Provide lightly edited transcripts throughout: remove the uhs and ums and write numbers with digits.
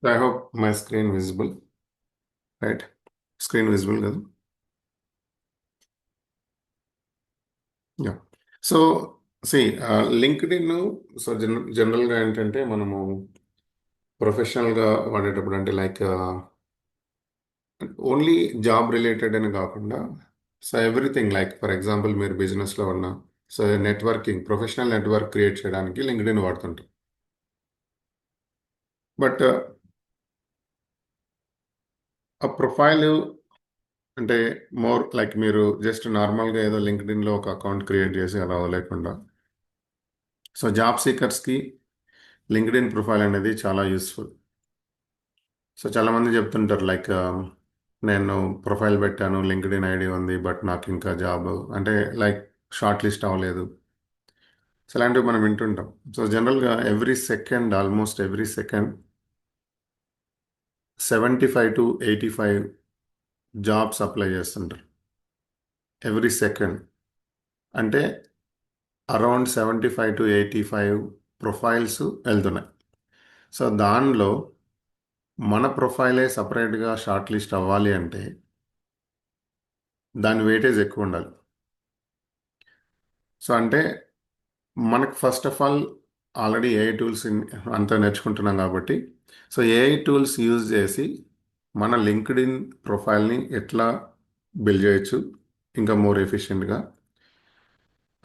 I hope my screen visible, right? Screen visible కదా? Yeah. So see LinkedIn so జనరల్గా ఏంటంటే మనము ప్రొఫెషనల్గా వాడేటప్పుడు అంటే లైక్ ఓన్లీ జాబ్ రిలేటెడ్ అని కాకుండా so everything like for example మీరు బిజినెస్లో ఉన్న so networking professional network create చేయడానికి లింక్డ్ఇన్ వాడుతుంటాం. బట్ ఆ ప్రొఫైల్ అంటే మోర్ లైక్ మీరు జస్ట్ నార్మల్గా ఏదో లింక్డ్ఇన్లో ఒక అకౌంట్ క్రియేట్ చేసి అలా వదిలేకుండా సో జాబ్ సీకర్స్కి లింక్డ్ఇన్ ప్రొఫైల్ అనేది చాలా యూస్ఫుల్. సో చాలామంది చెప్తుంటారు లైక్ నేను ప్రొఫైల్ పెట్టాను, లింక్డ్ఇన్ ఐడి ఉంది, బట్ నాకు ఇంకా జాబ్ అంటే లైక్ షార్ట్ లిస్ట్ అవ్వలేదు. సో అలాంటివి మనం వింటుంటాం. సో జనరల్గా every second, almost every second 75 to 85 jobs apply చేస్తుంటారు ఎవ్రీ సెకండ్. అంటే అరౌండ్ 75 to 85 ప్రొఫైల్స్ వెళ్తున్నాయి. సో దానిలో మన ప్రొఫైలే సపరేట్గా షార్ట్ లిస్ట్ అవ్వాలి అంటే దాని వెయిటేజ్ ఎక్కువ ఉండాలి. సో అంటే మనకు first of all already AI tools అంతా నేర్చుకుంటున్నాం కాబట్టి సో ఏఐ టూల్స్ యూజ్ చేసి మన లింక్డ్ఇన్ ప్రొఫైల్ని ఎట్లా బిల్డ్ చేయొచ్చు ఇంకా మోర్ ఎఫిషియెంట్గా.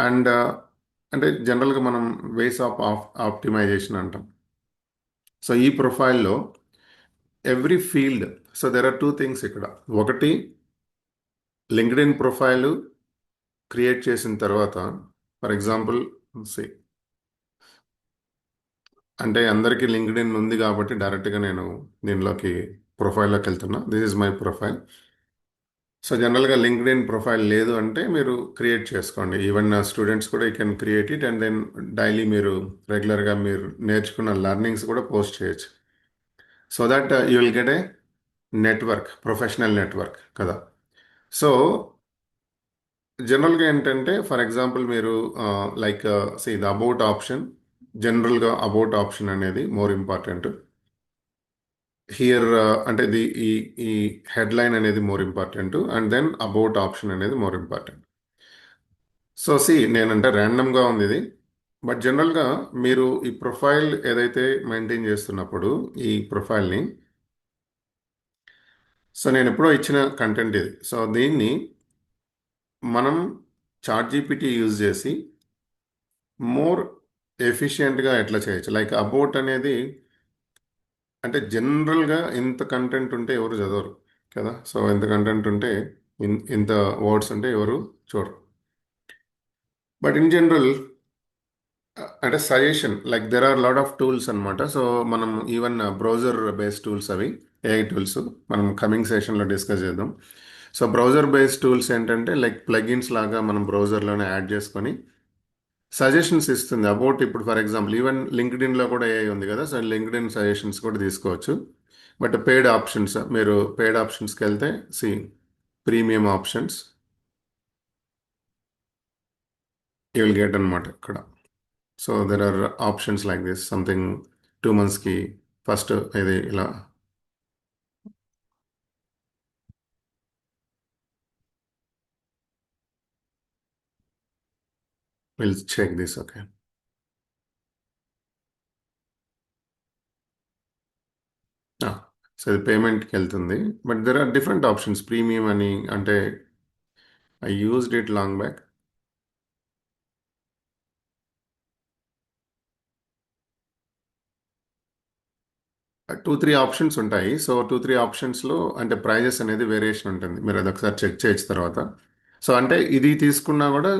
అండ్ అంటే జనరల్గా మనం వేస్ ఆఫ్ ఆప్టిమైజేషన్ అంటాం. సో ఈ ప్రొఫైల్లో every field, so there are two things ఇక్కడ. ఒకటి, లింక్డ్ఇన్ ప్రొఫైల్ క్రియేట్ చేసిన తర్వాత ఫర్ ఎగ్జాంపుల్ అంటే అందరికీ లింక్డ్ఇన్ ఉంది కాబట్టి డైరెక్ట్గా నేను దీనిలోకి ప్రొఫైల్లోకి వెళ్తున్నా. This is my profile. So జనరల్గా లింక్డ్ఇన్ ప్రొఫైల్ లేదు అంటే మీరు క్రియేట్ చేసుకోండి. ఈవెన్ స్టూడెంట్స్ కూడా you can create it and then daily మీరు రెగ్యులర్గా మీరు నేర్చుకున్న లెర్నింగ్స్ కూడా పోస్ట్ చేయొచ్చు. So that you will get a network, professional network కదా. సో జనరల్గా ఏంటంటే ఫర్ ఎగ్జాంపుల్ మీరు like see the about option, జనరల్గా అబౌట్ ఆప్షన్ అనేది మోర్ ఇంపార్టెంట్ హియర్. అంటే ఈ ఈ హెడ్లైన్ అనేది more important and then about option అనేది మోర్ ఇంపార్టెంట్. సో సి నేనంటే ర్యాండమ్గా ఉంది ఇది, బట్ జనరల్గా మీరు ఈ ప్రొఫైల్ ఏదైతే మెయింటైన్ చేస్తున్నప్పుడు ఈ ప్రొఫైల్ని, సో నేను ఎప్పుడో ఇచ్చిన కంటెంట్ ఇది. సో దీన్ని మనం చాట్ జీపీటీ యూజ్ చేసి మోర్ ఎఫిషియెంట్గా ఎట్లా చేయొచ్చు. లైక్ అబౌట్ అనేది అంటే జనరల్గా ఇంత కంటెంట్ ఉంటే ఎవరు చదవరు కదా. సో ఇంత కంటెంట్ ఉంటే ఇంత వర్డ్స్ ఉంటే ఎవరు చూడరు. బట్ ఇన్ జనరల్ అంటే suggestion like there are lot of tools అనమాట. సో మనం ఈవెన్ బ్రౌజర్ బేస్డ్ టూల్స్, అవి ఏఐ టూల్స్ మనం కమింగ్ సెషన్లో డిస్కస్ చేద్దాం. సో బ్రౌజర్ బేస్డ్ టూల్స్ ఏంటంటే లైక్ ప్లగిన్స్ లాగా మనం బ్రౌజర్లోనే యాడ్ చేసుకొని సజెషన్స్ ఇస్తుంది అబౌట్. ఇప్పుడు ఫర్ ఎగ్జాంపుల్ ఈవెన్ లింక్డ్ఇన్లో కూడా ఏఐ ఉంది కదా. సో లింక్డ్ఇన్ సజెషన్స్ కూడా తీసుకోవచ్చు. బట్ పెయిడ్ ఆప్షన్స్, మీరు పెయిడ్ ఆప్షన్స్కి వెళ్తే see premium options you will get అనమాట ఇక్కడ. So there are options like this something 2 monthsకి ఫస్ట్ ఇది ఇలా will check this. Okay. So ఇది పేమెంట్కి వెళ్తుంది. But there are different options premium అని. అంటే I used it long back. 2-3 options ఉంటాయి. సో 2-3 ఆప్షన్స్లో అంటే ప్రైజెస్ అనేది వేరియేషన్ ఉంటుంది. మీరు అది ఒకసారి చెక్ చేయొచ్చు తర్వాత. సో అంటే ఇది తీసుకున్నా కూడా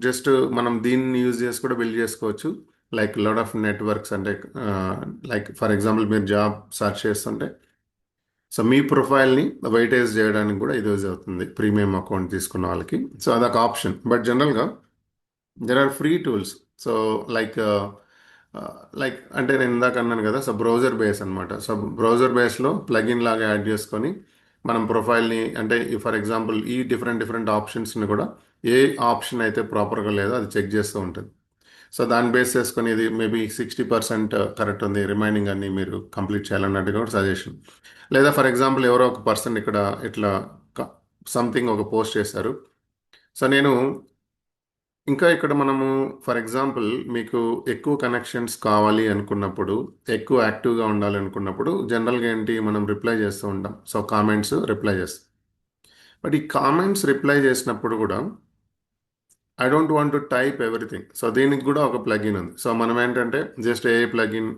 జస్ట్ మనం దీన్ని యూజ్ చేసి కూడా బిల్డ్ చేసుకోవచ్చు. లైక్ లాట్ ఆఫ్ నెట్వర్క్స్ అంటే లైక్ ఫర్ ఎగ్జాంపుల్ మీరు జాబ్ సర్చ్ చేస్తుంటే సో మీ ప్రొఫైల్ని వెయిటేజ్ చేయడానికి కూడా ఇది యూజ్ అవుతుంది ప్రీమియం అకౌంట్ తీసుకున్న వాళ్ళకి. సో అదొక ఆప్షన్. బట్ జనరల్గా there are free tools. So like like అంటే నేను ఇందాక అన్నాను కదా. సో బ్రౌజర్ బేస్ అనమాట. సో బ్రౌజర్ బేస్లో ప్లగిన్ లాగా యాడ్ చేసుకొని మనం ప్రొఫైల్ని అంటే ఫర్ ఎగ్జాంపుల్ ఈ డిఫరెంట్ డిఫరెంట్ ఆప్షన్స్ని కూడా ఏ ఆప్షన్ అయితే ప్రాపర్గా లేదో అది చెక్ చేస్తూ ఉంటుంది. సో దాన్ని బేస్ చేసుకొని ఇది మేబీ 60% కరెక్ట్ ఉంది, రిమైనింగ్ అన్ని మీరు కంప్లీట్ చేయాలన్నట్టుగా కూడా సజెషన్. లేదా ఫర్ ఎగ్జాంపుల్ ఎవరో ఒక పర్సన్ ఇక్కడ ఇట్లా సంథింగ్ ఒక పోస్ట్ చేశారు. సో నేను ఇంకా ఇక్కడ మనము ఫర్ ఎగ్జాంపుల్ మీకు ఎక్కువ కనెక్షన్స్ కావాలి అనుకున్నప్పుడు, ఎక్కువ యాక్టివ్గా ఉండాలి అనుకున్నప్పుడు జనరల్గా ఏంటి మనం రిప్లై చేస్తూ ఉంటాం. సో కామెంట్స్ రిప్లై చేస్తాం. బట్ ఈ కామెంట్స్ రిప్లై చేసినప్పుడు కూడా I don't want to type everything. So దీనికి కూడా ఒక ప్లగిన్ ఉంది. సో మనం ఏంటంటే జస్ట్ ఏ ప్లగిన్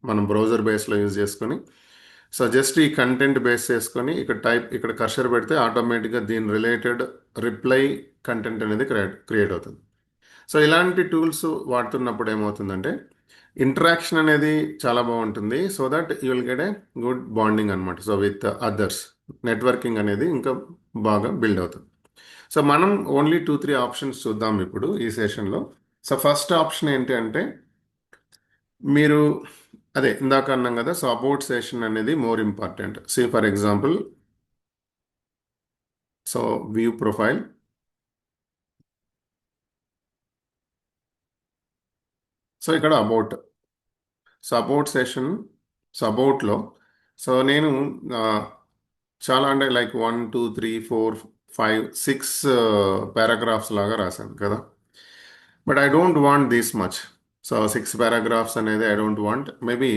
మనం బ్రౌజర్ బేస్లో యూజ్ చేసుకొని, సో జస్ట్ ఈ కంటెంట్ బేస్ చేసుకొని ఇక్కడ కర్సర్ పెడితే ఆటోమేటిక్గా దీని రిలేటెడ్ రిప్లై కంటెంట్ అనేది క్రియేట్ అవుతుంది. సో ఇలాంటి టూల్స్ వాడుతున్నప్పుడు ఏమవుతుందంటే ఇంటరాక్షన్ అనేది చాలా బాగుంటుంది. So that you will get a good bonding అనమాట. సో విత్ అదర్స్ నెట్వర్కింగ్ అనేది ఇంకా బాగా బిల్డ్ అవుతుంది. సో మనం ఓన్లీ 2-3 ఆప్షన్స్ చూద్దాం ఇప్పుడు ఈ సెషన్లో. సో ఫస్ట్ ఆప్షన్ ఏంటి అంటే మీరు అదే ఇందాక అన్నాం కదా, సో అబౌట్ సెషన్ అనేది more important. Say for example, so view profile. So ఇక్కడ అబౌట్ సెషన్. సో అబౌట్లో సో నేను ఆ, చాలా అంటే లైక్ 1 2 3 4 5 6 పారాగ్రాఫ్స్ లాగా రాశాను కదా. But I don't want this much. So 6 paragraphs అనేది I don't want. Maybe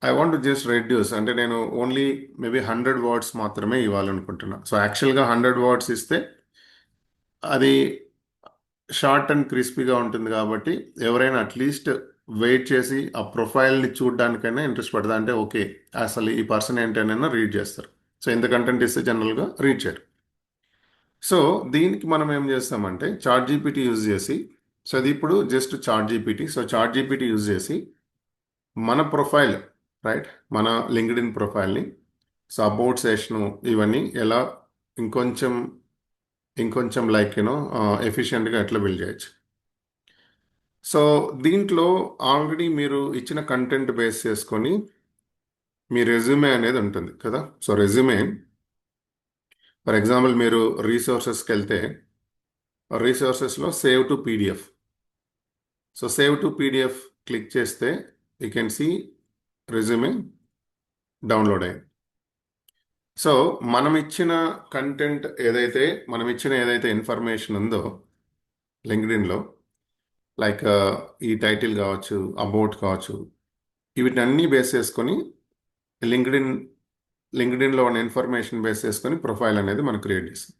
I want just reduce, అంటే నేను ఓన్లీ మేబీ 100 వర్డ్స్ మాత్రమే ఇవ్వాలనుకుంటున్నా. సో యాక్చువల్గా 100 వర్డ్స్ ఇస్తే అది షార్ట్ అండ్ క్రిస్పీగా ఉంటుంది కాబట్టి ఎవరైనా అట్లీస్ట్ వెయిట్ చేసి ఆ ప్రొఫైల్ని చూడడానికైనా ఇంట్రెస్ట్ పడుతుంది. అంటే ఓకే, అసలు ఈ పర్సన్ ఏంటనైనా రీడ్ చేస్తారు. సో ఇంత కంటెంట్ ఇస్తే జనరల్గా రీడ్ చేయరు. సో దీనికి మనం ఏం చేస్తామంటే చాట్ జీపీటీ యూజ్ చేసి, సో అది ఇప్పుడు just ChatGPT. So ChatGPT use చేసి మన ప్రొఫైల్, రైట్, మన లింక్డ్ఇన్ ప్రొఫైల్ని, సో అబౌట్ సెషను ఇవన్నీ ఎలా ఇంకొంచెం ఇంకొంచెం లైక్ యూనో ఎఫిషియెంట్గా ఎట్లా బిల్డ్ చేయొచ్చు. సో దీంట్లో ఆల్రెడీ మీరు ఇచ్చిన కంటెంట్ బేస్ చేసుకొని మీ రెజ్యూమే అనేది ఉంటుంది కదా. సో రెజ్యూమే ఫర్ ఎగ్జాంపుల్ మీరు రీసోర్సెస్కి వెళ్తే రీసోర్సెస్లో save to PDF. So save to PDF click చేస్తే you can see resume download అయ్యింది. సో మనం ఇచ్చిన ఏదైతే ఇన్ఫర్మేషన్ ఉందో లింక్డ్ఇన్లో, లైక్ ఈ టైటిల్ కావచ్చు, అబౌట్ కావచ్చు, వీటన్ని బేస్ చేసుకొని లింక్డ్ఇన్ లింక్డ్ఇన్లో ఉన్న ఇన్ఫర్మేషన్ బేస్ చేసుకొని ప్రొఫైల్ అనేది మనం క్రియేట్ చేస్తాం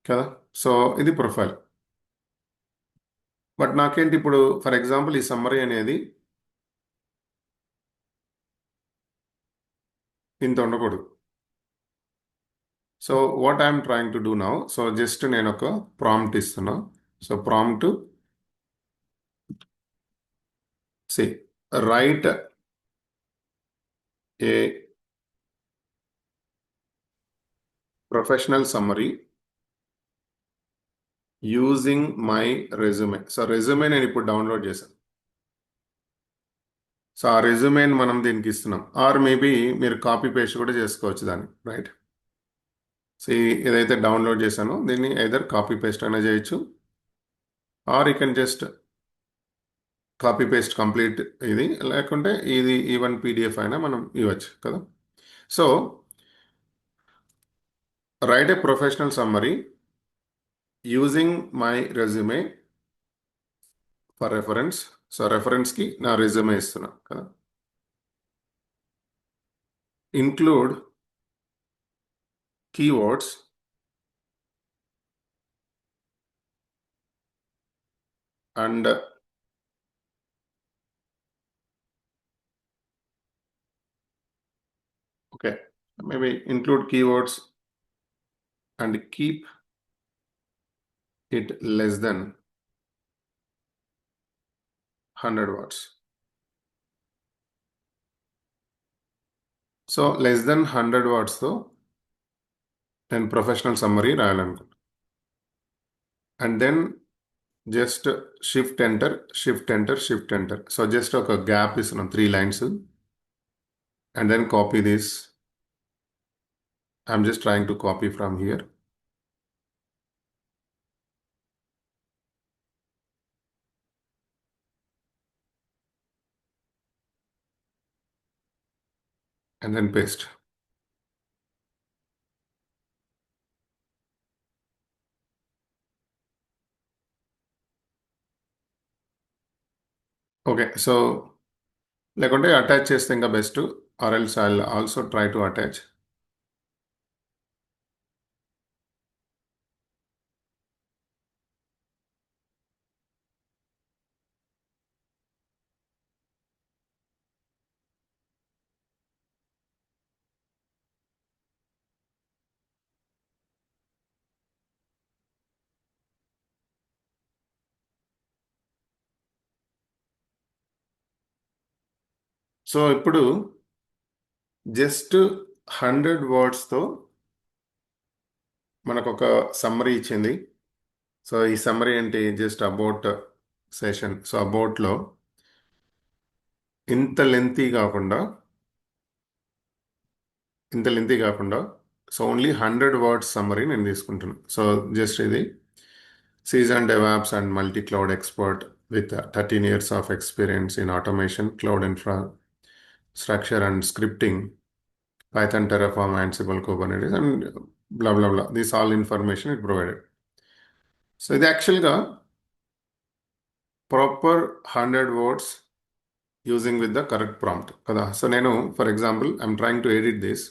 కదా. సో ఇది ప్రొఫైల్. బట్ నాకేంటి ఇప్పుడు ఫర్ ఎగ్జాంపుల్ ఈ సమ్మరీ అనేది ఇంత ఉండకూడదు. So what I'm trying to do now, so just నేను ఒక ప్రాంప్ట్ ఇస్తున్నా. So prompt see write a professional summary using my resume. So resume నేను ఇప్పుడు డౌన్లోడ్ చేశాను. సో ఆ రెజ్యూమేని మనం దీనికి ఇస్తున్నాం. ఆర్ మేబీ మీరు కాపీ పేస్ట్ కూడా చేసుకోవచ్చు దాన్ని, రైట్. సో ఏదైతే డౌన్లోడ్ చేశానో దీన్ని ఐదర్ కాపీ పేస్ట్ అయినా చేయొచ్చు, or you can just copy paste complete ఇది, లేకుంటే ఇది ఈవెన్ పీడిఎఫ్ అయినా మనం ఇవ్వచ్చు కదా. So write a professional summary using my resume for reference. So రెఫరెన్స్కి నా రెజ్యూమే ఇస్తున్నా కదా. Include keywords and okay, maybe include keywords and keep it less than 100 words. So less than 100 wordsతో నేను ప్రొఫెషనల్ సమ్మరీ రాయాలనుకుంటున్నాను. And then just shift enter, shift enter, shift enter. So just ఒక gap ఇస్తున్నాం 3 lines. And then copy this. I'm just trying to copy from here. and then paste. Okay. So లేకుంటే attach చేస్తే ఇంకా best, or else I also try to attach. So ఇప్పుడు just 100 వర్డ్స్తో మనకు ఒక summary ఇచ్చింది. సో ఈ సమ్మరీ ఏంటి, జస్ట్ అబౌట్ సెషన్. సో అబౌట్లో ఇంత లెంతీ కాకుండా సో ఓన్లీ 100 వర్డ్స్ సమ్మరీ నేను తీసుకుంటున్నాను. సో జస్ట్ ఇది seasoned DevOps and multi-cloud expert with 13 years of experience in automation, cloud infrastructure and scripting, Python, Terraform, Ansible, Kubernetes, and blah, blah, blah. This all information it provided. So ఇది యాక్చువల్గా proper 100 words using with the correct prompt కదా. So నేను for example I'm trying to edit this.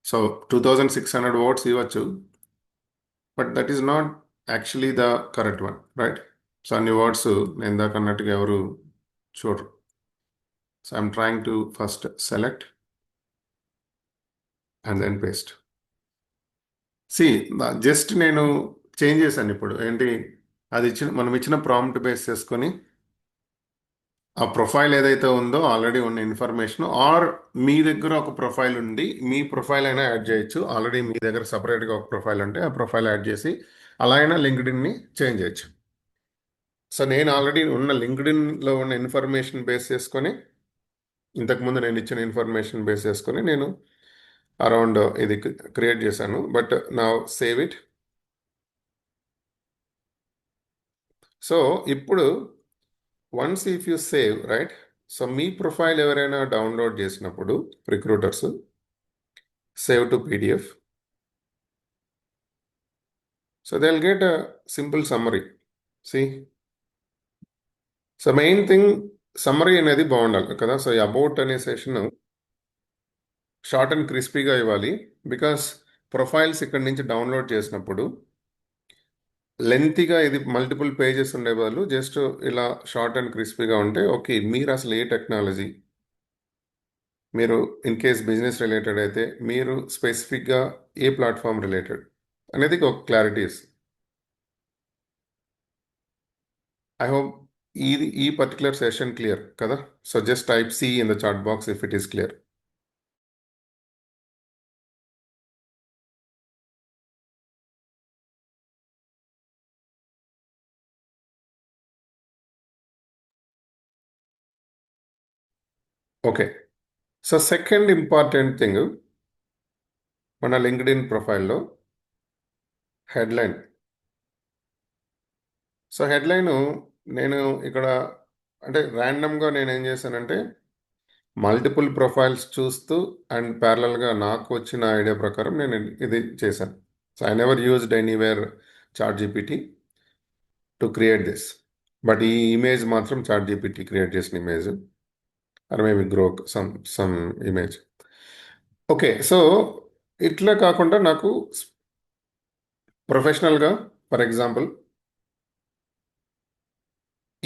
So 2600 words ఇవ్వచ్చు, but that is not actually the correct one, right? So అన్ని words నేను ఇందాక అన్నట్టుగా ఎవరు చూడరు. So I'm trying to first select and then paste. See just నేను change చేశాను. ఇప్పుడు ఏంటి, అది మనం ఇచ్చిన ప్రాంప్ట్ బేస్ చేసుకొని ఆ ప్రొఫైల్ ఏదైతే ఉందో ఆల్రెడీ ఉన్న ఇన్ఫర్మేషన్, ఆర్ మీ దగ్గర ఒక ప్రొఫైల్ ఉండి మీ ప్రొఫైల్ అయినా యాడ్ చేయొచ్చు. ఆల్రెడీ మీ దగ్గర సపరేట్గా ఒక ప్రొఫైల్ ఉంటే ఆ ప్రొఫైల్ యాడ్ చేసి అలా అయినా లింక్డ్ఇన్ని చేంజ్ చేయొచ్చు. సో నేను ఆల్రెడీ ఉన్న లింక్డ్ఇన్లో ఉన్న ఇన్ఫర్మేషన్ బేస్ చేసుకొని, ఇంతకుముందు నేను ఇచ్చిన ఇన్ఫర్మేషన్ బేస్ చేసుకొని నేను అరౌండ్ ఇది క్రియేట్ చేశాను. బట్ నా సేవ్ ఇట్. సో ఇప్పుడు once if you save, right? So మీ ప్రొఫైల్ ఎవరైనా డౌన్లోడ్ చేసినప్పుడు recruiters save to PDF. So they will get a simple summary. See, so main thing summary అనేది బాగుండాలి కదా. సో ఈ అబౌట్ అనే సెషన్ షార్ట్ అండ్ క్రిస్పీగా ఇవ్వాలి. బికాస్ ప్రొఫైల్స్ ఇక్కడ నుంచి డౌన్లోడ్ చేసినప్పుడు లెంతీగా ఇది మల్టిపుల్ పేజెస్ ఉండే బదులు జస్ట్ ఇలా షార్ట్ అండ్ క్రిస్పీగా ఉంటే ఓకే, మీరు అసలు ఏ టెక్నాలజీ, మీరు ఇన్ కేస్ బిజినెస్ రిలేటెడ్ అయితే మీరు స్పెసిఫిక్గా ఏ ప్లాట్ఫామ్ రిలేటెడ్ అనేది ఒక క్లారిటీ ఇస్తుంది. ఐ హోప్ ఈ పర్టికులర్ సెషన్ క్లియర్ కదా. So just type C in the chat box if it is clear. Okay. So second important thing మన లింక్డ్ఇన్ ప్రొఫైల్లో హెడ్లైన్. సో హెడ్లైన్ నేను ఇక్కడ అంటే ర్యాండమ్గా నేను ఏం చేశానంటే మల్టిపుల్ ప్రొఫైల్స్ చూస్తూ అండ్ ప్యారలల్గా నాకు వచ్చిన ఐడియా ప్రకారం నేను ఇది చేశాను. So I never used anywhere ChatGPT to create this. But ఈ ఇమేజ్ మాత్రం చాట్ జీపీటీ క్రియేట్ చేసిన image, or maybe Grok some image. Okay. So ఇట్లా కాకుండా నాకు ప్రొఫెషనల్గా, ఫర్ ఎగ్జాంపుల్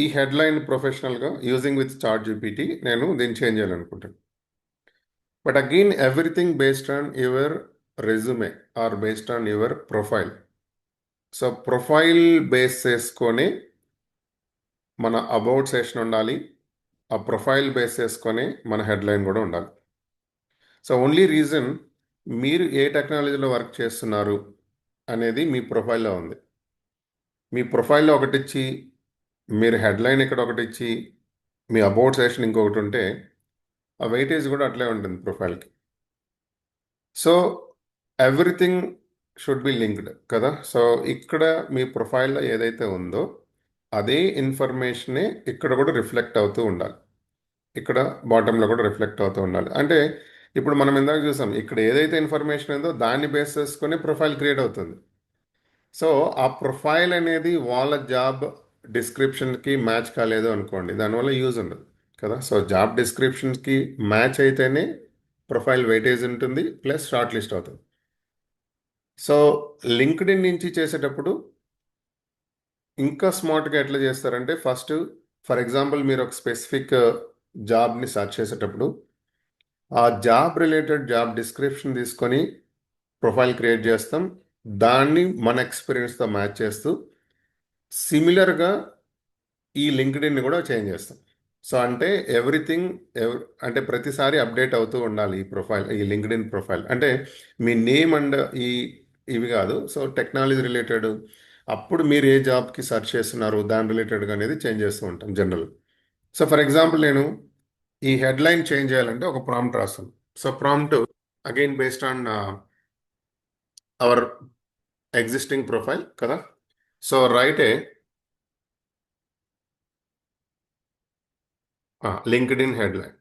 ఈ హెడ్లైన్ ప్రొఫెషనల్గా యూజింగ్ విత్ చాట్ జీపీటీ నేను దీన్ని చేంజ్ చేయాలనుకుంటాను. But again everything based on your resume or based on your profile. So profile base చేసుకొని మన అబౌట్ సెషన్ ఉండాలి. ఆ ప్రొఫైల్ బేస్ చేసుకొని మన హెడ్లైన్ కూడా ఉండాలి. సో ఓన్లీ రీజన్ మీరు ఏ టెక్నాలజీలో వర్క్ చేస్తున్నారు అనేది మీ ప్రొఫైల్లో ఉంది. మీ ప్రొఫైల్లో ఒకటి ఇచ్చి మీరు హెడ్లైన్ ఇక్కడ ఒకటి ఇచ్చి మీ అబౌట్ సెషన్ ఇంకొకటి ఉంటే ఆ వెయిటేజ్ కూడా అట్లే ఉంటుంది ప్రొఫైల్కి. So everything should be linked కదా. సో ఇక్కడ మీ ప్రొఫైల్లో ఏదైతే ఉందో అదే ఇన్ఫర్మేషనే ఇక్కడ కూడా రిఫ్లెక్ట్ అవుతూ ఉండాలి. ఇక్కడ బాటంలో కూడా రిఫ్లెక్ట్ అవుతూ ఉండాలి. అంటే ఇప్పుడు మనం ఇందాక చూసాం, ఇక్కడ ఏదైతే ఇన్ఫర్మేషన్ ఉందో దాన్ని బేస్ చేసుకొని ప్రొఫైల్ క్రియేట్ అవుతుంది. సో ఆ ప్రొఫైల్ అనేది వాళ్ళ జాబ్ డిస్క్రిప్షన్కి మ్యాచ్ కాలేదు అనుకోండి, దానివల్ల యూజ్ ఉండదు కదా. సో జాబ్ డిస్క్రిప్షన్కి మ్యాచ్ అయితేనే ప్రొఫైల్ వెయిటేజ్ ఉంటుంది, ప్లస్ షార్ట్ లిస్ట్ అవుతుంది. సో లింక్డ్ ఇన్ నుంచి చేసేటప్పుడు ఇంకా స్మార్ట్గా ఎట్లా చేస్తారంటే, ఫస్ట్ ఫర్ ఎగ్జాంపుల్ మీరు ఒక స్పెసిఫిక్ జాబ్ని సెర్చ్ చేసేటప్పుడు ఆ జాబ్ రిలేటెడ్ జాబ్ డిస్క్రిప్షన్ తీసుకొని ప్రొఫైల్ క్రియేట్ చేస్తాం. దాన్ని మన ఎక్స్పీరియన్స్తో మ్యాచ్ చేస్తూ సిమిలర్గా ఈ లింక్డ్ఇన్ కూడా చేంజ్ చేస్తాం. సో అంటే ఎవ్రీథింగ్ అంటే ప్రతిసారి అప్డేట్ అవుతూ ఉండాలి ఈ ప్రొఫైల్, ఈ లింక్డ్ఇన్ ప్రొఫైల్. అంటే మీ నేమ్ అండ్ ఈ ఇవి కాదు, సో టెక్నాలజీ రిలేటెడ్, అప్పుడు మీరు ఏ జాబ్కి సెర్చ్ చేస్తున్నారు దాని రిలేటెడ్గా అనేది చేంజ్ చేస్తూ ఉంటాం జనరల్. సో ఫర్ ఎగ్జాంపుల్ నేను ఈ హెడ్లైన్ చేంజ్ చేయాలంటే ఒక ప్రాంప్ట్ రాస్తాను. So prompt again based on our existing profile కదా. So write a LinkedIn headline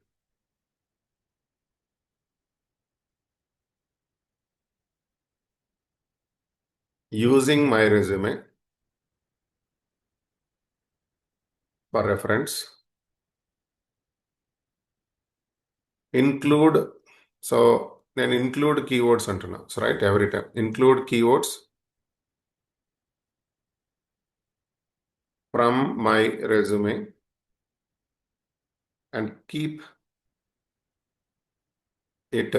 using my resume for reference, include. So నేను ఇన్క్లూడ్ కీవర్డ్స్ అంటున్నా. So write every time include keywords from my resume and keep it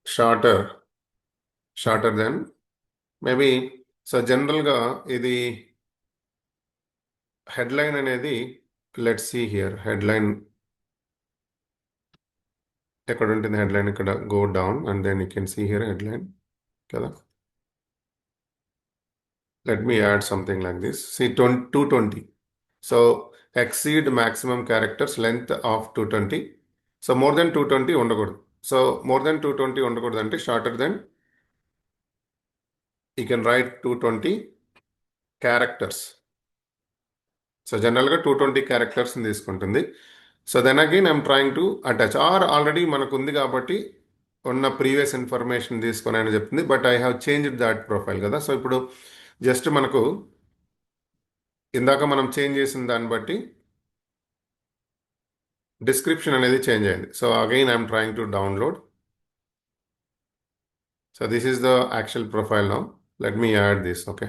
shorter shorter then maybe. So జనరల్గా ఇది headline అనేది, let's see here headline ఎక్కడ ఉంటుంది. Headline ఇక్కడ go down and then you can see here headline కదా. Let me add something like this. See 220. So exceed maximum characters length of 220. So more than 220 ఉండకూడదు. So more than 220 ఉండకూడదు అంటే shorter than, you can write 220 characters. So జనరల్గా 220 characters తీసుకుంటుంది. So then again I'm trying to attach, or already మనకు ఉంది కాబట్టి ఉన్న previous information తీసుకొని అని చెప్తుంది, but I have changed that profile కదా. సో ఇప్పుడు జస్ట్ మనకు ఇందాక మనం చేంజ్ చేసిన దాన్ని బట్టి డిస్క్రిప్షన్ అనేది చేంజ్ అయింది. So again I'm trying to download. So this is the actual profile now. Let me add this. Okay.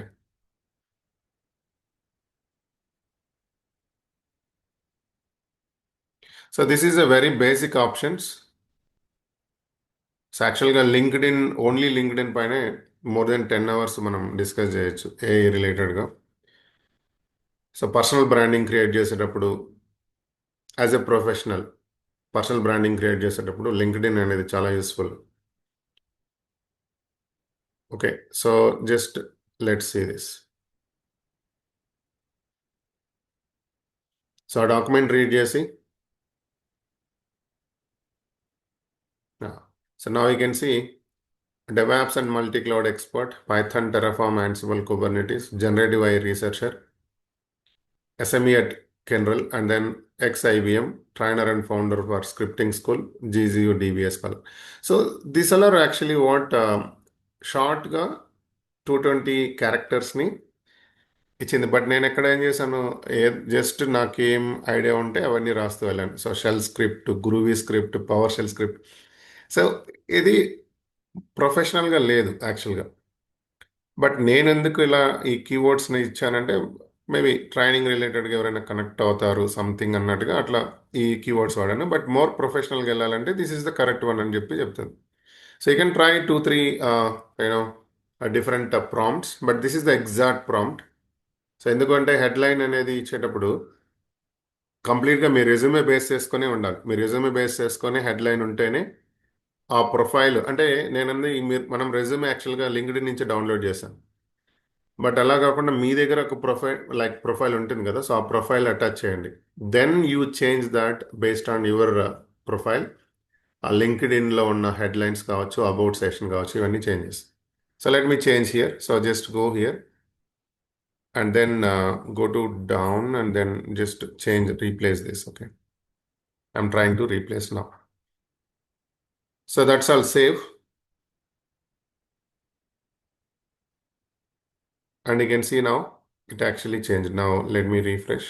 So this is a very basic options. So యాక్చువల్గా LinkedIn, only LinkedIn పైనే more than 10 hours మనం discuss చేయొచ్చు AI రిలేటెడ్గా. So personal branding create చేసేటప్పుడు, as a professional personal branding create చేసేటప్పుడు LinkedIn అనేది చాలా useful. Okay. So just let's see this. So ఆ డాక్యుమెంట్ రీడ్ చేసి, so now you can see DevOps and multi-cloud expert, Python, Terraform, Ansible, Kubernetes, generative AI researcher, SME at Kyndryl, and then ex-IBM, trainer and founder for scripting school, GZU DBS Scholar. So these all are actually what షార్ట్గా 220 క్యారెక్టర్స్ని ఇచ్చింది. But నేను ఎక్కడ ఏం చేశాను, just నాకేం idea ఉంటే అవన్నీ రాస్తూ వెళ్ళాను. So shell script, Groovy script, PowerShell script. So ఇది ప్రొఫెషనల్గా లేదు యాక్చువల్గా. బట్ నేను ఎందుకు ఇలా ఈ కీవర్డ్స్ని ఇచ్చానంటే, మేబీ ట్రైనింగ్ రిలేటెడ్గా ఎవరైనా కనెక్ట్ అవుతారు సంథింగ్ అన్నట్టుగా అట్లా ఈ కీవర్డ్స్ వాడాను. బట్ మోర్ ప్రొఫెషనల్గా వెళ్ళాలంటే this is the correct one అని చెప్పి చెప్తాను. So you can try 2-3 you know different prompts, but this is the exact prompt. So ఎందుకంటే హెడ్లైన్ అనేది ఇచ్చేటప్పుడు కంప్లీట్గా మీ రెజ్యూమే బేస్ చేసుకునే ఉండాలి. మీ రెజ్యూమే బేస్ చేసుకొని హెడ్లైన్ ఉంటేనే ఆ ప్రొఫైల్, అంటే నేనంది మీరు మనం రెజ్యూమే యాక్చువల్గా లింక్డ్ఇన్ నుంచి డౌన్లోడ్ చేశాను. బట్ అలా కాకుండా మీ దగ్గర ఒక ప్రొఫైల్ ఉంటుంది కదా, సో ఆ ప్రొఫైల్ అటాచ్ చేయండి. Then you change that based on your profile. ఆ లింక్డ్ఇన్లో ఉన్న హెడ్లైన్స్ కావచ్చు, అబౌట్ సెషన్ కావచ్చు, ఇవన్నీ changes. So let me change here. So just go here. and then go to down and then just change, replace this. Okay. I'm trying to replace now. So that's all save. And you can see now it actually changed. Now let me refresh.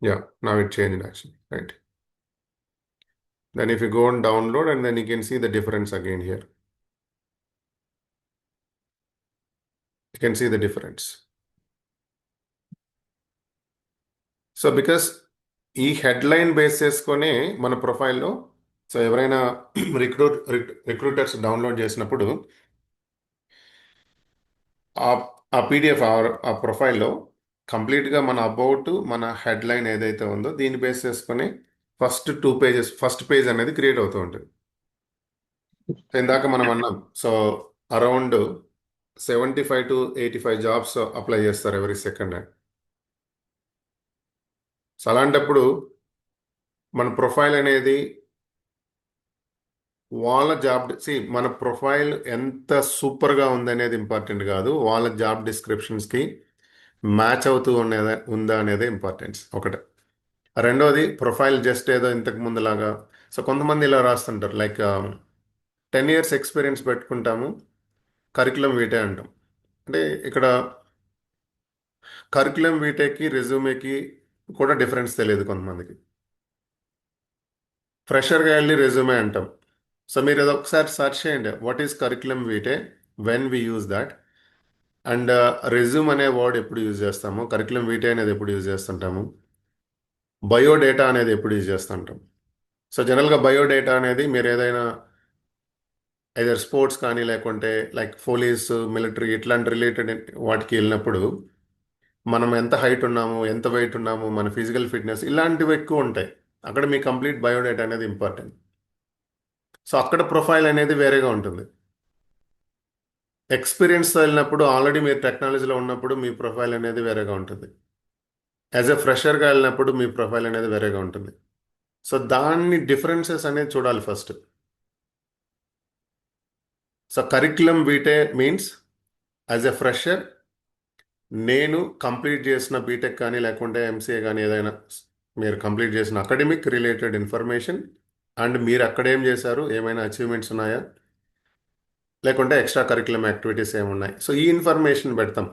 Yeah, now it changed actually, right? Then if you go on download and then you can see the difference again here. You can see the difference. So because ఈ headline base చేసుకొని మన ప్రొఫైల్లో so ఎవరైనా recruiters download చేసినప్పుడు ఆ ఆ PDF ఆ ప్రొఫైల్లో కంప్లీట్గా మన అబౌట్ మన హెడ్లైన్ ఏదైతే ఉందో దీన్ని బేస్ చేసుకొని ఫస్ట్ పేజ్ అనేది క్రియేట్ అవుతూ ఉంటుంది. ఇందాక మనం అన్నాం so around 75 to 85 jobs apply చేస్తారు ఎవరీ సెకండ్. సో అలాంటప్పుడు మన ప్రొఫైల్ అనేది వాళ్ళ మన ప్రొఫైల్ ఎంత సూపర్గా ఉందనేది ఇంపార్టెంట్ కాదు, వాళ్ళ జాబ్ డిస్క్రిప్షన్స్కి మ్యాచ్ అవుతూ ఉందా అనేది ఇంపార్టెన్స్ ఒకటి. రెండోది ప్రొఫైల్ జస్ట్ ఏదో ఇంతకు ముందులాగా సో కొంతమంది ఇలా రాస్తుంటారు లైక్ 10 years ఎక్స్పీరియన్స్ పెట్టుకుంటాము, కరికులం వీటే అంటాం. అంటే ఇక్కడ కరికులం వీటేకి రెజ్యూమేకి కూడా డిఫరెన్స్ తెలియదు కొంతమందికి. ఫ్రెషర్గా వెళ్ళి రెజ్యూమే అంటాం. సో మీరు అది ఒకసారి సెర్చ్ చేయండి, what is curriculum vitae, when we use that, and resume అనే వర్డ్ ఎప్పుడు యూజ్ చేస్తాము, కరికులం వీటే అనేది ఎప్పుడు యూజ్ చేస్తుంటాము, బయోడేటా అనేది ఎప్పుడు యూజ్ చేస్తుంటాం. సో జనరల్గా బయోడేటా అనేది మీరు ఏదైనా ఐదర్ స్పోర్ట్స్ కానీ లేకుంటే లైక్ పోలీస్ మిలిటరీ ఇట్లాంటి రిలేటెడ్ వాటికి వెళ్ళినప్పుడు మనం ఎంత హైట్ ఉన్నాము, ఎంత వెయిట్ ఉన్నాము, మన ఫిజికల్ ఫిట్నెస్ ఇలాంటివి ఎక్కువ ఉంటాయి. అక్కడ మీ కంప్లీట్ బయోడేటా అనేది ఇంపార్టెంట్. సో అక్కడ ప్రొఫైల్ అనేది వేరేగా ఉంటుంది. ఎక్స్పీరియన్స్తో వెళ్ళినప్పుడు ఆల్రెడీ మీరు టెక్నాలజీలో ఉన్నప్పుడు మీ ప్రొఫైల్ అనేది వేరేగా ఉంటుంది. యాజ్ ఎ ఫ్రెషర్గా వెళ్ళినప్పుడు మీ ప్రొఫైల్ అనేది వేరేగా ఉంటుంది. సో దాన్ని డిఫరెన్సెస్ అనేది చూడాలి first. So curriculum vitae means as a fresher నేను కంప్లీట్ చేసిన బీటెక్ కానీ లేకుంటే ఎంసీఏ కానీ ఏదైనా మీరు కంప్లీట్ చేసిన అకాడమిక్ రిలేటెడ్ ఇన్ఫర్మేషన్ అండ్ మీరు అక్కడ ఏం చేశారు, ఏమైనా అచీవ్మెంట్స్ ఉన్నాయా, లేకుంటే ఎక్స్ట్రా కరిక్యులం యాక్టివిటీస్ ఏమున్నాయి, సో ఈ ఇన్ఫర్మేషన్ పెడతాం.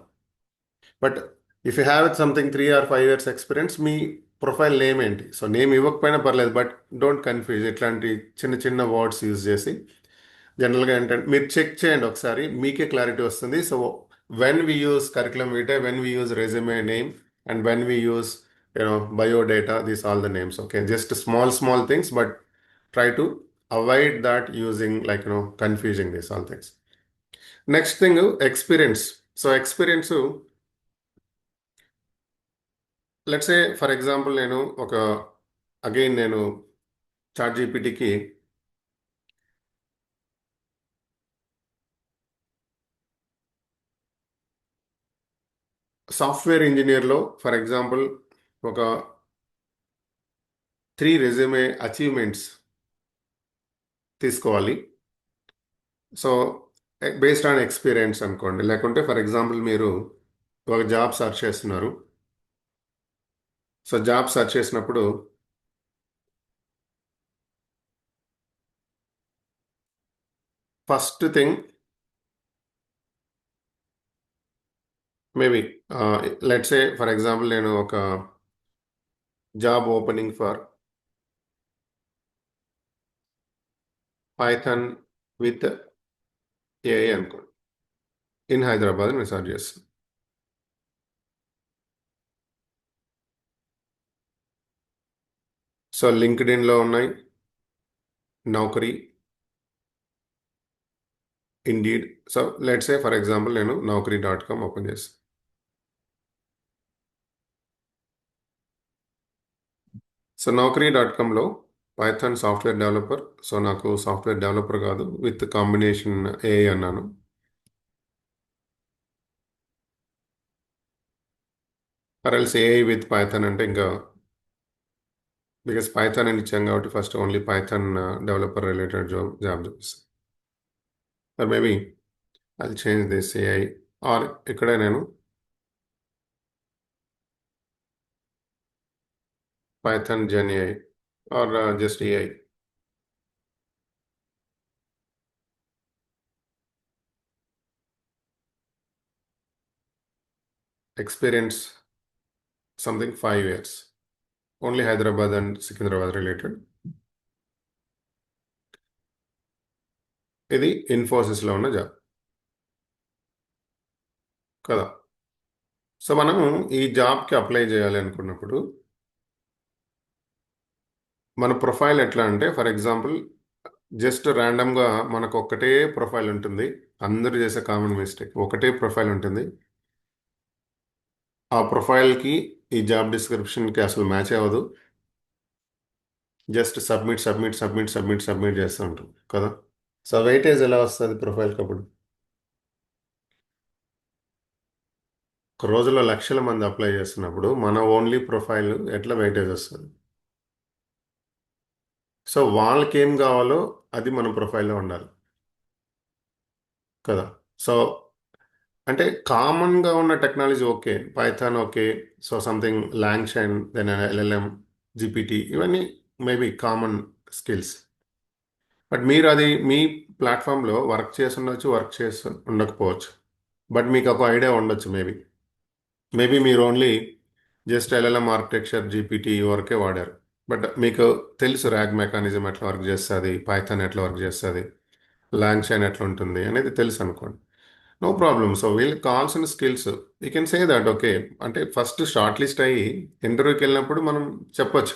But if you have something 3 or 5 years experience, me profile name ఏంటి, సో నేమ్ ఇవ్వకపోయినా పర్లేదు, బట్ డోంట్ కన్ఫ్యూజ్ ఇట్లాంటి చిన్న చిన్న వర్డ్స్ యూజ్ చేసి. జనరల్గా ఏంటంటే మీరు చెక్ చేయండి ఒకసారి, మీకే క్లారిటీ వస్తుంది. So when we use curriculum vitae, when we use resume name, and when we use biodata, these all the names. Okay, just small things, but try to avoid that using like confusing these all things. Next thing experience. So experience let's say for example నేను చాట్ జీపీటీకి software ఇంజనీర్లో for example ఒక 3 resume achievements తీసుకోవాలి. So based on experience అనుకోండి, లేకుంటే for example మీరు ఒక జాబ్ సెర్చ్ చేస్తున్నారు. సో జాబ్ సెర్చ్ చేసినప్పుడు first thing maybe let's say for example నేను ఒక job opening for Python with AI అనుకోండి, ఇన్ హైదరాబాద్ నేను సెర్చ్ చేస్తాను. సో లింక్డ్ఇన్లో ఉన్నాయి, Naukri, Indeed. So let's say for example నేను naukri.com ఓపెన్ చేస్తాను. సో naukri.comలో పైథాన్ సాఫ్ట్వేర్ డెవలపర్, సో నాకు సాఫ్ట్వేర్ డెవలపర్ కాదు, విత్ కాంబినేషన్ ఏఐ అన్నాను. ఆర్ఎల్స్ ఏఐ విత్ పైథాన్ అంటే ఇంకా, బికాస్ పైథాన్ అని ఇచ్చాం కాబట్టి first only Python developer related job చూపిస్తాను. or maybe I'll change this AI, or ఇక్కడ నేను Python Gen AI, or just AI. Experience something 5 years. Only Hyderabad and Secunderabad related. ఇది ఇన్ఫోసిస్లో ఉన్న జాబ్ కదా. సో మనము ఈ జాబ్కి అప్లై చేయాలి అనుకున్నప్పుడు మన ప్రొఫైల్ ఎట్లా అంటే, ఫర్ ఎగ్జాంపుల్ జస్ట్ ర్యాండమ్గా మనకు ఒక్కటే ప్రొఫైల్ ఉంటుంది. అందరూ చేసే కామన్ మిస్టేక్, ఒకటే ప్రొఫైల్ ఉంటుంది. ఆ ప్రొఫైల్కి ఈ జాబ్ డిస్క్రిప్షన్కి అసలు మ్యాచ్ అవ్వదు. Just submit submit submit submit submit చేస్తూ ఉంటాం కదా. సో వెయిటేజ్ ఎలా వస్తుంది ప్రొఫైల్కి అప్పుడు? ఒక రోజులో లక్షల మంది అప్లై చేస్తున్నప్పుడు మన ఓన్లీ ప్రొఫైల్ ఎట్లా వెయిటేజ్ వస్తుంది? సో వాళ్ళకి ఏం కావాలో అది మన ప్రొఫైల్లో ఉండాలి కదా. సో అంటే కామన్గా ఉన్న technology okay, Python okay, so something LangChain, then LLM, GPT, ఇవన్నీ మేబీ కామన్ స్కిల్స్. బట్ మీరు అది మీ ప్లాట్ఫామ్లో వర్క్ చేసి ఉండొచ్చు, వర్క్ చేసి ఉండకపోవచ్చు. బట్ మీకు ఒక ఐడియా ఉండొచ్చు. మేబీ మీరు only just LLM architecture, GPT వరకే వాడారు. బట్ మీకు తెలుసు ర్యాగ్ మెకానిజం ఎట్లా వర్క్ చేస్తుంది, పైథాన్ ఎట్లా వర్క్ చేస్తుంది, లాంగ్షైన్ ఎట్లా ఉంటుంది అనేది తెలుసు అనుకోండి. No problem. సో వీళ్ళకి కావాల్సిన skills you can say that okay. అంటే ఫస్ట్ షార్ట్ లిస్ట్ అయ్యి ఇంటర్వ్యూకి వెళ్ళినప్పుడు మనం చెప్పొచ్చు,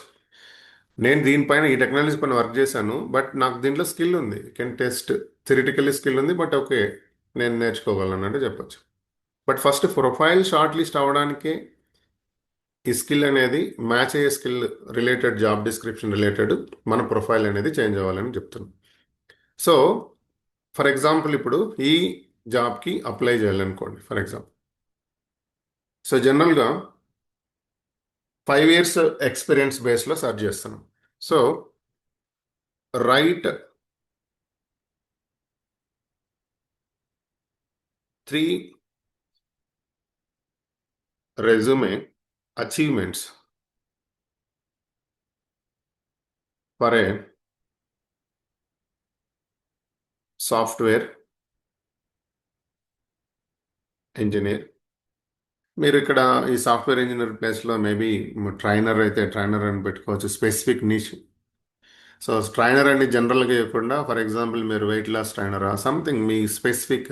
నేను దీనిపైన ఈ టెక్నాలజీ పైన వర్క్ చేశాను, బట్ నాకు దీంట్లో స్కిల్ ఉంది, కెన్ టెస్ట్, థిరిటికల్లీ స్కిల్ ఉంది, బట్ ఓకే నేను నేర్చుకోగలను అంటే చెప్పొచ్చు. But first profile short list అవ్వడానికి ఈ స్కిల్ అనేది మ్యాచ్ అయ్యే skill related, job description related మన ప్రొఫైల్ అనేది చేంజ్ అవ్వాలని చెప్తున్నాను. సో ఫర్ ఎగ్జాంపుల్ ఇప్పుడు ఈ జాబ్కి అప్లై చేయాలనుకోండి ఫర్ ఎగ్జాంపుల్. సో జనరల్గా 5 years ఎక్స్పీరియన్స్ బేస్లో సర్చ్ చేస్తున్నాం. So right 3 resume achievements for a software engineer. మీరు ఇక్కడ ఈ సాఫ్ట్వేర్ ఇంజనీర్ ప్లేస్లో మేబీ ట్రైనర్ అయితే ట్రైనర్ అని పెట్టుకోవచ్చు, స్పెసిఫిక్ నిష్. సో ట్రైనర్ అని జనరల్గా ఇవ్వకుండా, ఫర్ ఎగ్జాంపుల్ మీరు వెయిట్ లాస్ ట్రైనరా సంథింగ్, మీ స్పెసిఫిక్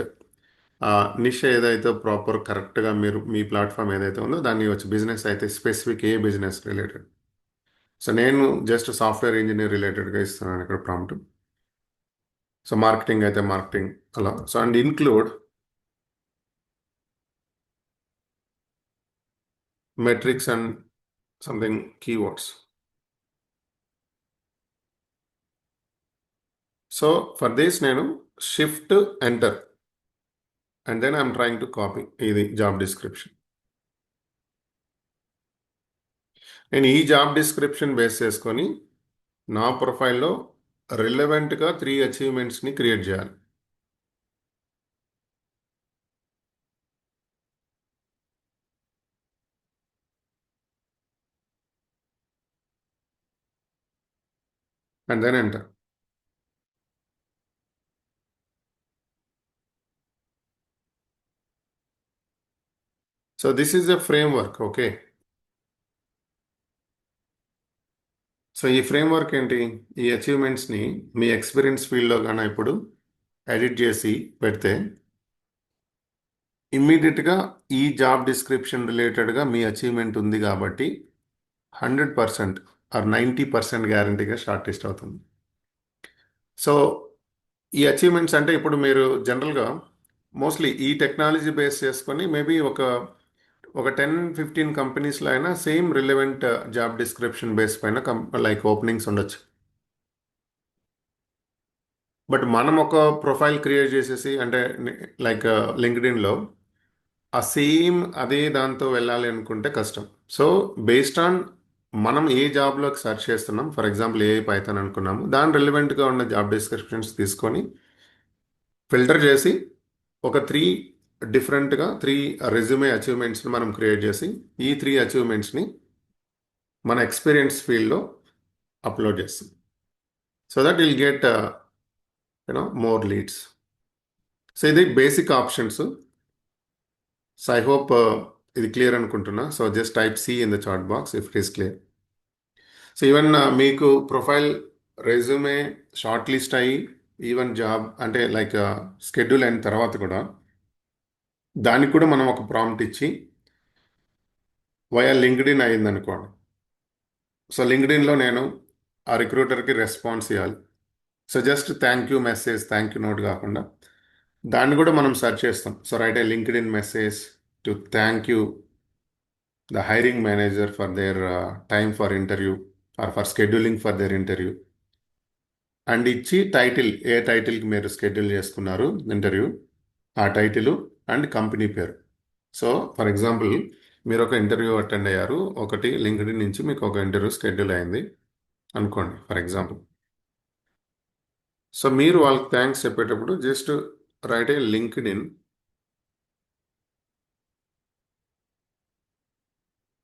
నిష్ ఏదైతే ప్రాపర్ కరెక్ట్గా మీరు మీ ప్లాట్ఫామ్ ఏదైతే ఉందో దాన్ని వచ్చి, బిజినెస్ అయితే స్పెసిఫిక్ ఏ బిజినెస్ రిలేటెడ్. సో నేను జస్ట్ సాఫ్ట్వేర్ ఇంజనీర్ రిలేటెడ్గా ఇస్తున్నాను ఇక్కడ ప్రాంప్ట్. సో మార్కెటింగ్ అయితే మార్కెటింగ్ అలా. So and include metrics and something keywords. So for this నేను shift enter and then I'm trying to copy ఇది జాబ్ డిస్క్రిప్షన్. నేను ఈ జాబ్ డిస్క్రిప్షన్ బేస్ చేసుకొని నా ప్రొఫైల్లో రిలవెంట్గా 3 అచీవ్మెంట్స్ని క్రియేట్ చేయాలి. And then enter. So this is a framework. Okay. So ఈ ఫ్రేమ్వర్క్ ఏంటి? ఈ అచీవ్మెంట్స్ని మీ ఎక్స్పీరియన్స్ ఫీల్డ్లో కానీ ఇప్పుడు ఎడిట్ చేసి పెడితే ఇమ్మీడియట్గా ఈ జాబ్ డిస్క్రిప్షన్ రిలేటెడ్గా మీ అచీవ్మెంట్ ఉంది కాబట్టి 100% ఆర్ 90% గ్యారంటీగా షార్ట్ లిస్ట్ అవుతుంది. సో ఈ అచీవ్మెంట్స్ అంటే ఇప్పుడు మీరు జనరల్గా మోస్ట్లీ ఈ టెక్నాలజీ బేస్ చేసుకొని మేబీ ఒక 10-15 కంపెనీస్లో అయినా same relevant job description base పైన లైక్ ఓపెనింగ్స్ ఉండొచ్చు. బట్ మనం ఒక ప్రొఫైల్ క్రియేట్ చేసేసి అంటే లైక్ లింక్డ్ఇన్లో ఆ సేమ్ అదే దాంతో వెళ్ళాలి అనుకుంటే కష్టం. సో బేస్డ్ ఆన్ మనం ఏ జాబ్లోకి సెర్చ్ చేస్తున్నాం, ఫర్ ఎగ్జాంపుల్ ఏ పైథాన్ అనుకున్నాము, దాని రిలవెంట్గా ఉన్న జాబ్ డిస్క్రిప్షన్స్ తీసుకొని ఫిల్టర్ చేసి ఒక త్రీ రెజ్యూమే అచీవ్మెంట్స్ని మనం క్రియేట్ చేసి ఈ త్రీ అచీవ్మెంట్స్ని మన ఎక్స్పీరియన్స్ ఫీల్డ్లో అప్లోడ్ చేస్తాం. So that will get more leads. So ఇది basic options. So I hope ఇది క్లియర్ అనుకుంటున్నా. So just type C in the chat box if it is clear. So even మీకు profile resume short list అయ్యి even job అంటే like schedule అయిన తర్వాత కూడా దానికి కూడా మనం ఒక ప్రాంప్ట్ ఇచ్చి వయా లింక్డ్ఇన్ అయింది అనుకోండి. సో లింక్డ్ఇన్లో నేను ఆ రిక్రూటర్కి రెస్పాన్స్ ఇవ్వాలి. So just thank you message, thank you note కాకుండా దాన్ని కూడా మనం సెర్చ్ చేస్తాం. So write a LinkedIn message to thank you the hiring manager for their time for interview or for scheduling for their interview and ఇచ్చి title, ఏ టైటిల్కి మీరు schedule చేసుకున్నారు interview, ఆ title and company పేరు. సో ఫర్ ఎగ్జాంపుల్ మీరు ఒక interview attend అయ్యారు, ఒకటి LinkedIn నుంచి మీకు ఒక ఇంటర్వ్యూ షెడ్యూల్ అయింది అనుకోండి ఫర్ ఎగ్జాంపుల్. సో మీరు వాళ్ళకి థ్యాంక్స్ చెప్పేటప్పుడు just write a LinkedIn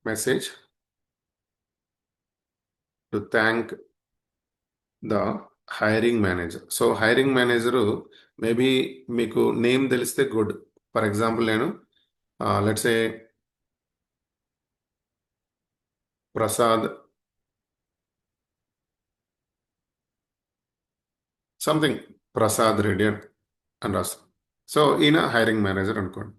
message to thank the hiring manager. So hiring manager maybe మీకు నేమ్ తెలిస్తే గుడ్. ఫర్ ఎగ్జాంపుల్ నేను let's a Prasad something, Prasad Reddy అని రాస్తాం. సో ఈయన హైరింగ్ మేనేజర్ అనుకోండి.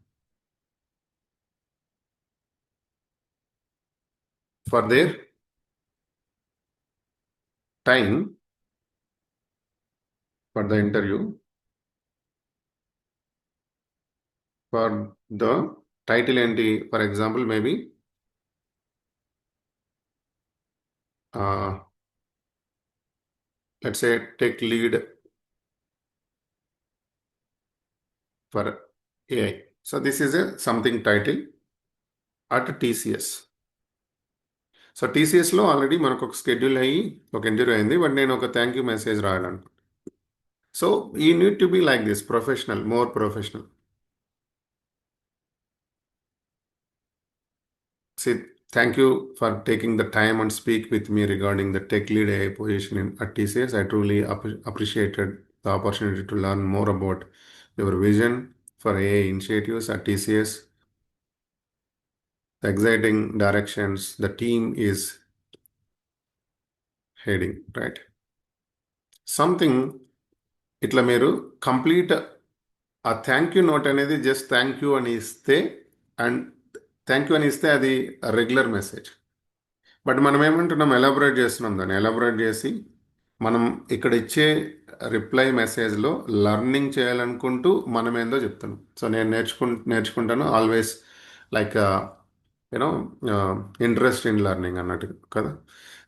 For their time for the interview for the title ఏంటి, for example maybe let's a tech lead for AI. So this is a something title at TCS. So టీసీఎస్లో already మనకు ఒక schedule అయ్యి ఒక interview అయింది, but నేను ఒక thank you message రాయాలనుకుంటున్నాను. So you need to be like this, professional, more professional. Say thank you for taking the time and speak with me regarding the tech lead AI position at TCS. I truly appreciated the opportunity to learn more about your vision for AI initiatives at TCS, the exciting directions the team is heading, right? Something ఇట్లా మీరు complete ఆ thank you note అనేది just thank you అని ఇస్తే, and thank you అని ఇస్తే అది regular message. But మనం ఏమంటున్నాం, ఎలాబొరేట్ చేస్తున్నాం. దాన్ని ఎలాబొరేట్ చేసి మనం ఇక్కడ ఇచ్చే రిప్లై మెసేజ్లో లర్నింగ్ చేయాలనుకుంటూ మనం ఏందో చెప్తున్నాం. సో నేను నేర్చుకుంటాను always like you know interest in learning అన్నట్టు కదా.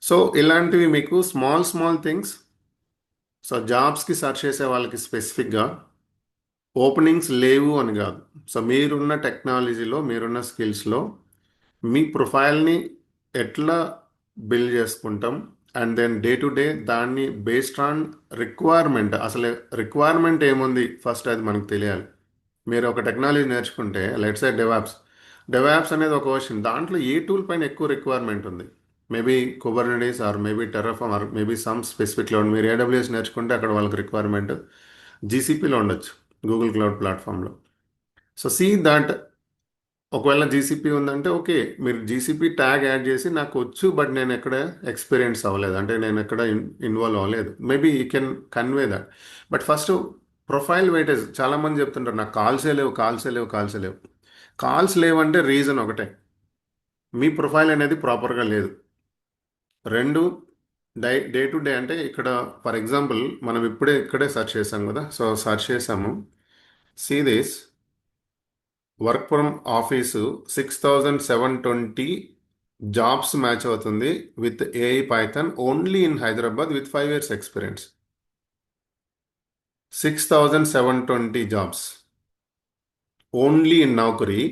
సో ఇలాంటివి మీకు స్మాల్ స్మాల్ థింగ్స్. సో జాబ్స్కి సెర్చ్ చేసే వాళ్ళకి స్పెసిఫిక్గా ఓపెనింగ్స్ లేవు అని కాదు. సో మీరున్న టెక్నాలజీలో, మీరున్న స్కిల్స్లో మీ ప్రొఫైల్ని ఎట్లా బిల్డ్ చేసుకుంటాం, and then day to day దాన్ని బేస్డ్ ఆన్ రిక్వైర్మెంట్. అసలు రిక్వైర్మెంట్ ఏముంది ఫస్ట్ అది మనకు తెలియాలి. మీరు ఒక టెక్నాలజీ నేర్చుకుంటే లెట్స్ సే డెవాప్స్ అనేది ఒక వర్షన్, దాంట్లో ఏ టూల్ పైన ఎక్కువ రిక్వైర్మెంట్ ఉంది, maybe Kubernetes or maybe Terraform or maybe some specific cloud. మీరు ఏడబ్ల్యూఎస్ నేర్చుకుంటే అక్కడ వాళ్ళకి రిక్వైర్మెంట్ జీసీపీలో ఉండొచ్చు, గూగుల్ క్లౌడ్ ప్లాట్ఫామ్లో. సో సీ దట్ ఒకవేళ జీసీపీ ఉందంటే ఓకే, మీరు జీసీపీ ట్యాగ్ యాడ్ చేసి నాకు వచ్చు బట్ నేను ఎక్కడ ఎక్స్పీరియన్స్ అవ్వలేదు, అంటే నేను ఎక్కడ ఇన్వాల్వ్ అవ్వలేదు, maybe you can convey that. But first profile weightage. చాలామంది చెప్తుంటారు నాకు కాల్సే లేవు, కాల్సే లేవు, కాల్సే లేవు. కాల్స్ లేవంటే రీజన్ ఒకటే, మీ ప్రొఫైల్ అనేది ప్రాపర్గా లేదు. రెండు, డే టు డే అంటే ఇక్కడ ఫర్ ఎగ్జాంపుల్ మనం ఇక్కడే సెర్చ్ చేసాం కదా. సో సెర్చ్ చేసాము, see this work from office 6720 jobs match అవుతుంది with AI Python only in Hyderabad with 5 years experience. 6720 jobs only in Naukri,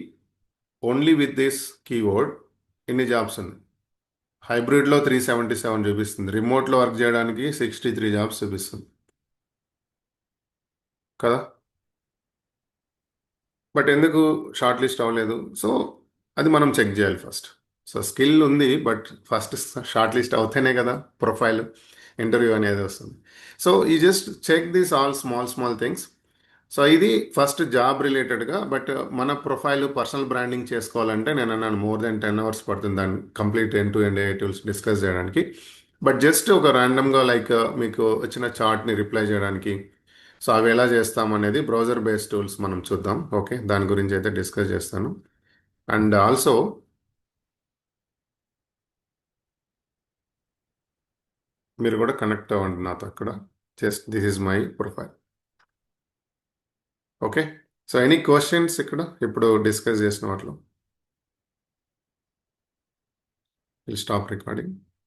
only with this keyword ఇన్ని జాబ్స్ ఉన్నాయి. హైబ్రిడ్లో 377 చూపిస్తుంది, రిమోట్లో వర్క్ చేయడానికి 63 జాబ్స్ చూపిస్తుంది కదా. బట్ ఎందుకు షార్ట్ లిస్ట్ అవ్వలేదు? సో అది మనం చెక్ చేయాలి ఫస్ట్. సో స్కిల్ ఉంది, బట్ ఫస్ట్ షార్ట్ లిస్ట్ అవుతేనే కదా ప్రొఫైల్ ఇంటర్వ్యూ అనేది వస్తుంది. సో ఈ just check this all small small things. So ఇది ఫస్ట్ జాబ్ రిలేటెడ్గా. బట్ మన ప్రొఫైల్ పర్సనల్ బ్రాండింగ్ చేసుకోవాలంటే నేను అన్నాను మోర్ దెన్ 10 hours పడుతుంది దాన్ని కంప్లీట్ ఎండ్ టు ఎండ్ ఏ టూల్స్ డిస్కస్ చేయడానికి. బట్ జస్ట్ ఒక ర్యాండమ్గా లైక్ మీకు వచ్చిన చార్ట్ని రిప్లై చేయడానికి, సో అవి ఎలా చేస్తాం అనేది బ్రౌజర్ బేస్డ్ టూల్స్ మనం చూద్దాం. ఓకే, దాని గురించి అయితే డిస్కస్ చేస్తాను. అండ్ ఆల్సో మీరు కూడా కనెక్ట్ అవ్వండి నాతో అక్కడ. Just this is my profile. Okay, so any questions ఇక్కడ ఇప్పుడు డిస్కస్ చేసిన వాటిలో? Will stop recording.